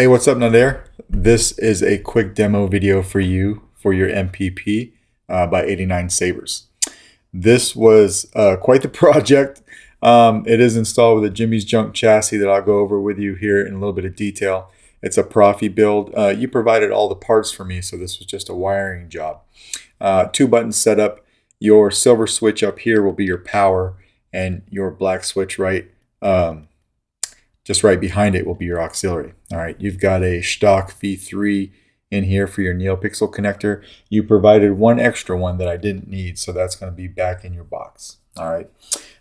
Hey, what's up, Nader? This is a quick demo video for you for your MPP by 89 Sabers. This was quite the project. It is installed with a Jimmy's Junk chassis that I'll go over with you here in a little bit of detail. It's a Proffie build. You provided all the parts for me, so this was just a wiring job. 2 buttons setup. Your silver switch up here will be your power, and your black switch just right behind it will be your auxiliary. All right, you've got a stock V3 in here for your Neopixel connector. You provided one extra one that I didn't need, so that's going to be back in your box. All right.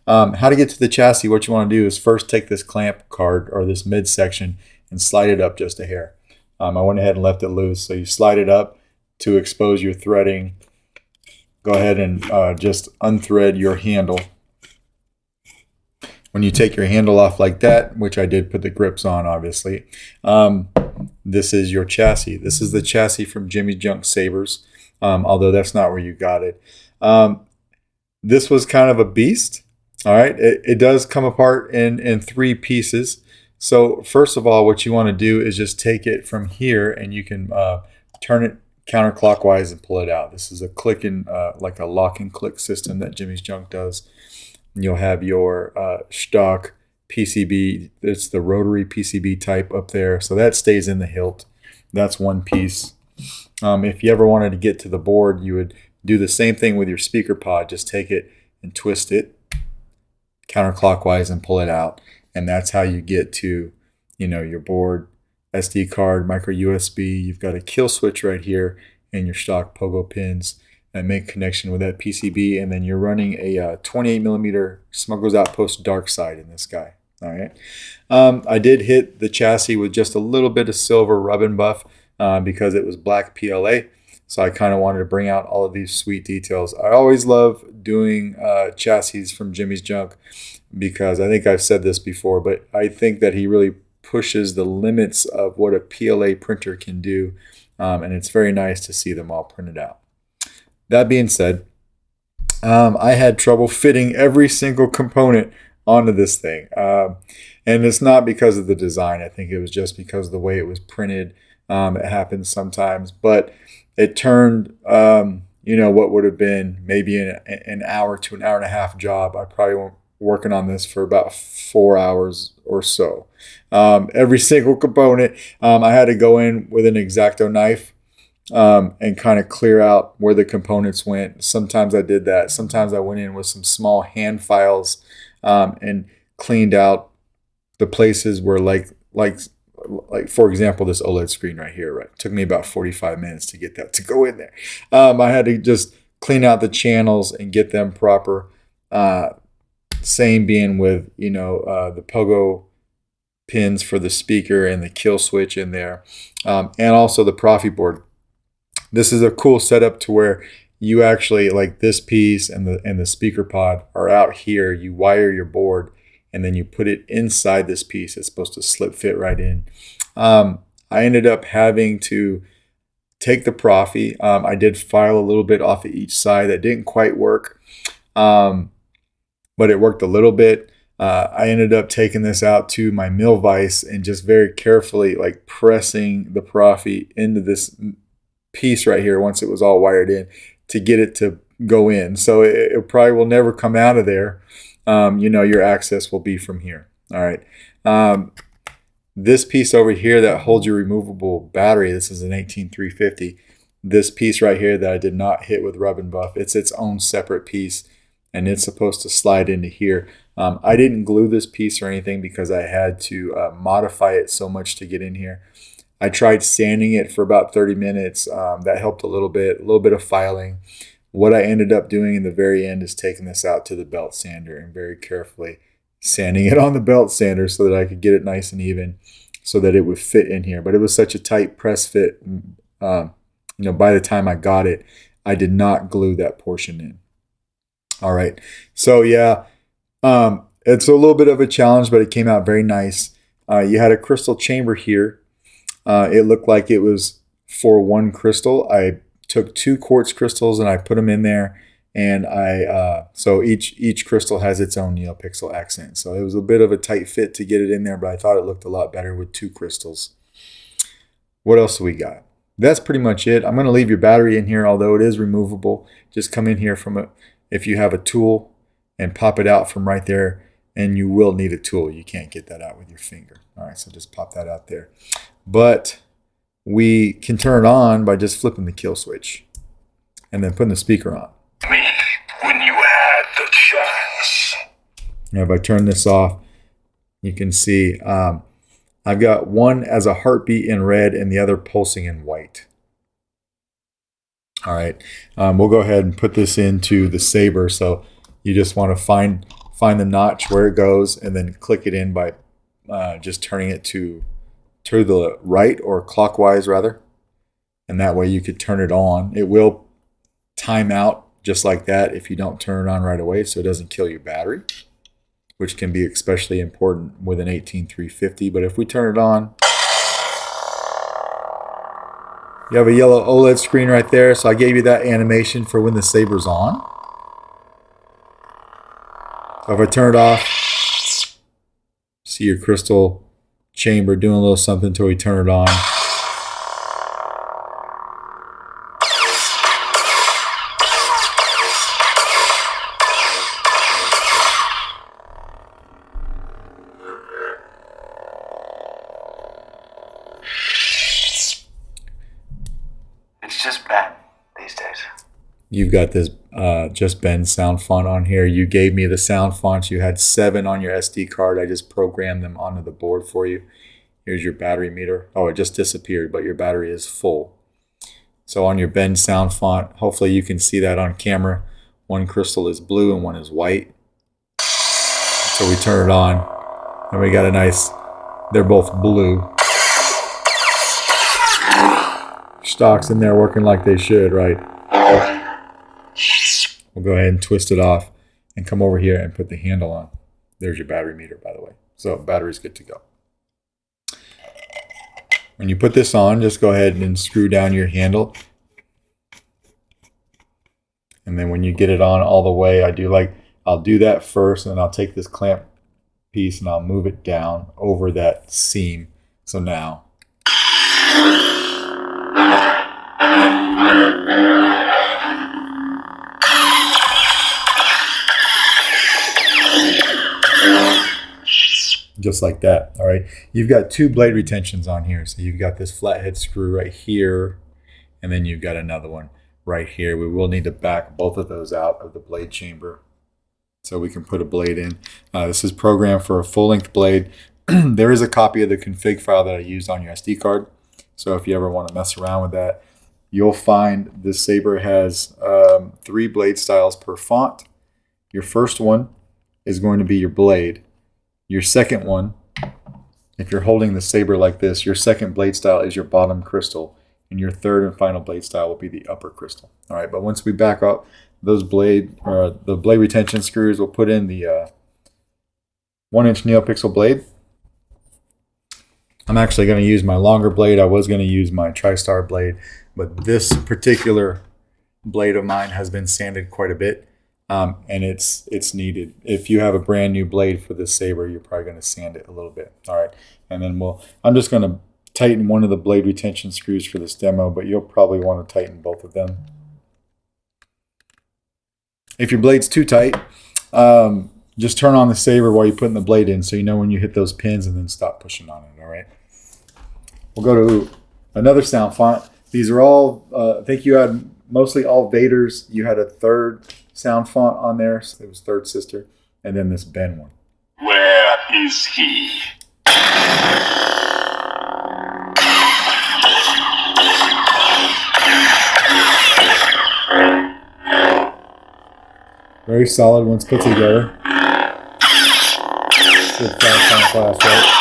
How to get to the chassis, what you want to do is first take this clamp card or this midsection and slide it up just a hair. I went ahead and left it loose, so you slide it up to expose your threading. Go ahead and just unthread your handle. When you take your handle off like that, which I did put the grips on, obviously, this is your chassis. This is the chassis from Jimmy's Junk Sabers, although that's not where you got it. This was kind of a beast. All right, it does come apart in 3 pieces. So first of all, what you want to do is just take it from here, and you can turn it counterclockwise and pull it out. This is a click and like a lock and click system that Jimmy's Junk does. You'll have your stock PCB. It's the rotary PCB type up there, so that stays in the hilt. That's one piece. If you ever wanted to get to the board, you would do the same thing with your speaker pod. Just take it and twist it counterclockwise and pull it out, and that's how you get to, your board, SD card, micro USB. You've got a kill switch right here and your stock pogo pins and make connection with that PCB, and then you're running a 28 millimeter Smuggler's Outpost dark side in this guy. All right. I did hit the chassis with just a little bit of silver rub and buff because it was black PLA. So I kind of wanted to bring out all of these sweet details. I always love doing chassis from Jimmy's Junk because I think I've said this before, but I think that he really pushes the limits of what a PLA printer can do, and it's very nice to see them all printed out. That being said, I had trouble fitting every single component onto this thing. And it's not because of the design. I think it was just because of the way it was printed. It happens sometimes. But it turned, what would have been maybe an hour to an hour and a half job. I probably went working on this for about 4 hours or so. Every single component, I had to go in with an X-Acto knife and kind of clear out where the components went. Sometimes I did that. Sometimes I went in with some small hand files and cleaned out the places where, like for example, this OLED screen right here. Right, it took me about 45 minutes to get that to go in there. I had to just clean out the channels and get them proper. Same being with the pogo pins for the speaker and the kill switch in there, and also the Proffie board. This is a cool setup to where you actually, like, this piece and the speaker pod are out here. You wire your board and then you put it inside this piece. It's supposed to slip fit right in. I ended up having to take the Proffie. I did file a little bit off of each side. That didn't quite work, but it worked a little bit. I ended up taking this out to my mill vise and just very carefully, like, pressing the Proffie into this piece right here once it was all wired in to get it to go in. So it probably will never come out of there. Your access will be from here. All right. This piece over here that holds your removable battery, this is an 18350. This piece right here that I did not hit with rub and buff, it's its own separate piece, and it's supposed to slide into here. I didn't glue this piece or anything because I had to modify it so much to get in here. I tried sanding it for about 30 minutes. That helped a little bit of filing. What I ended up doing in the very end is taking this out to the belt sander and very carefully sanding it on the belt sander so that I could get it nice and even so that it would fit in here. But it was such a tight press fit. By the time I got it, I did not glue that portion in. All right. So yeah, it's a little bit of a challenge, but it came out very nice. You had a crystal chamber here. It looked like it was for one crystal. I took 2 quartz crystals and I put them in there, and so each crystal has its own Neopixel accent. So it was a bit of a tight fit to get it in there, but I thought it looked a lot better with 2 crystals. What else do we got? That's pretty much it. I'm going to leave your battery in here, although it is removable. Just come in here if you have a tool, and pop it out from right there. And you will need a tool. You can't get that out with your finger. All right, so just pop that out there. But we can turn it on by just flipping the kill switch and then putting the speaker on. Me when you had the chance. Now, if I turn this off, you can see I've got one as a heartbeat in red and the other pulsing in white. All right, we'll go ahead and put this into the Saber. So you just want to find the notch where it goes and then click it in by just turning it to the right, or clockwise rather. And that way you could turn it on. It will time out just like that if you don't turn it on right away, so it doesn't kill your battery, which can be especially important with an 18350. But if we turn it on, you have a yellow OLED screen right there. So I gave you that animation for when the Saber's on. So if I turn it off, see your crystal chamber doing a little something until we turn it on. It's just Ben these days. You've got this Just Ben sound font on here. You gave me the sound fonts. You had 7 on your SD card. I just programmed them onto the board for you. Here's your battery meter. Oh, it just disappeared, but your battery is full. So on your Ben sound font, hopefully you can see that on camera. One crystal is blue and one is white. So we turn it on, and we got a nice, they're both blue. Stock's in there working like they should, right? We'll go ahead and twist it off and come over here and put the handle on. There's your battery meter, by the way. So battery's good to go. When you put this on, just go ahead and screw down your handle. And then when you get it on all the way, I'll do that first, and then I'll take this clamp piece and I'll move it down over that seam. So now, just like that. All right, you've got 2 blade retentions on here. So you've got this flathead screw right here, and then you've got another one right here. We will need to back both of those out of the blade chamber so we can put a blade in. This is programmed for a full-length blade. There is a copy of the config file that I used on your SD card. So if you ever want to mess around with that, you'll find this Saber has 3 blade styles per font. Your first one is going to be your blade. Your second one, if you're holding the Saber like this, your second blade style is your bottom crystal, and your third and final blade style will be the upper crystal. All right, but once we back up the blade retention screws, we'll put in the 1-inch Neopixel blade. I'm actually going to use my longer blade. I was going to use my TriStar blade, but this particular blade of mine has been sanded quite a bit. And it's needed. If you have a brand new blade for this Saber, you're probably going to sand it a little bit. All right, and then I'm just going to tighten one of the blade retention screws for this demo, but you'll probably want to tighten both of them. If your blade's too tight, just turn on the Saber while you're putting the blade in, so you know when you hit those pins, and then stop pushing on it. All right. We'll go to another sound font. These are all. I think you had mostly all Vaders. You had a third sound font on there, so it was third sister, and then this Ben one. Where is he? Very solid once put together. Good sound class, right?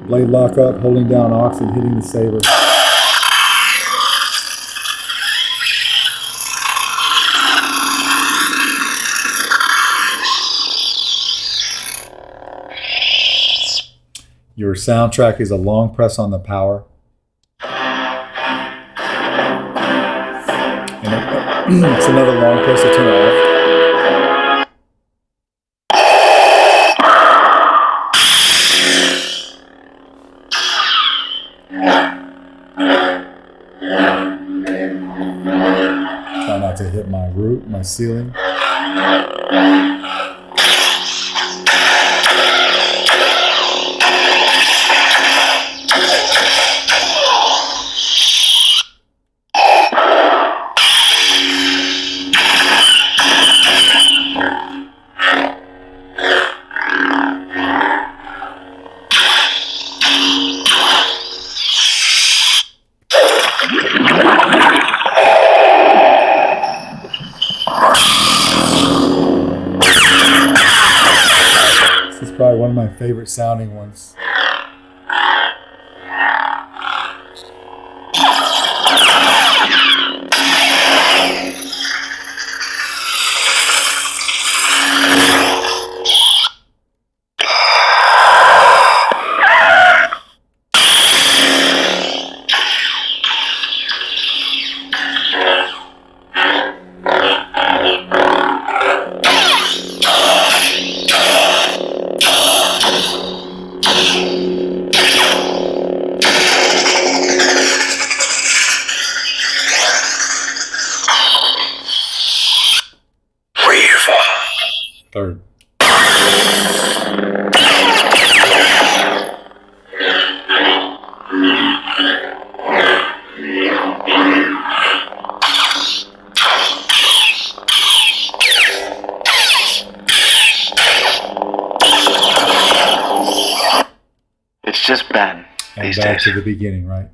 Blade lock up, holding down aux and hitting the Saber. Your soundtrack is a long press on the power. And it's another long press to turn it off. to hit my roof, my ceiling. This is probably one of my favorite sounding ones. Third. It's just Ben And these back days. to the beginning, right?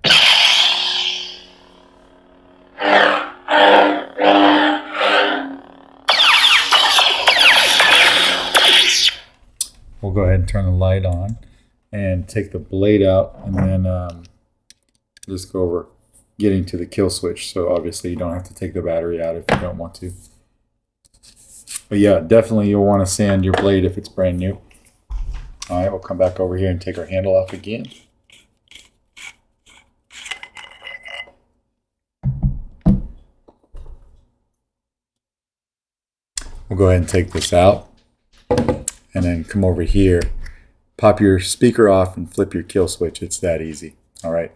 We'll go ahead and turn the light on and take the blade out, and then just go over getting to the kill switch. So obviously you don't have to take the battery out if you don't want to. But yeah, definitely you'll want to sand your blade if it's brand new. All right, we'll come back over here and take our handle off again. We'll go ahead and take this out, and then come over here, pop your speaker off and flip your kill switch. It's that easy. All right,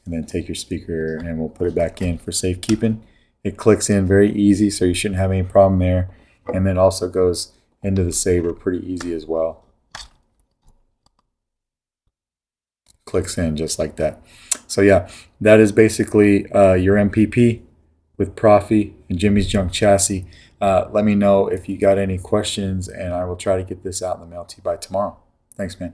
and then take your speaker and we'll put it back in for safekeeping. It clicks in very easy, so you shouldn't have any problem there. And then also goes into the saber pretty easy as well. Clicks in just like that. So yeah, that is basically your MPP with Proffie and Jimmy's Junk Chassis. Let me know if you got any questions, and I will try to get this out in the mail to you by tomorrow. Thanks, man.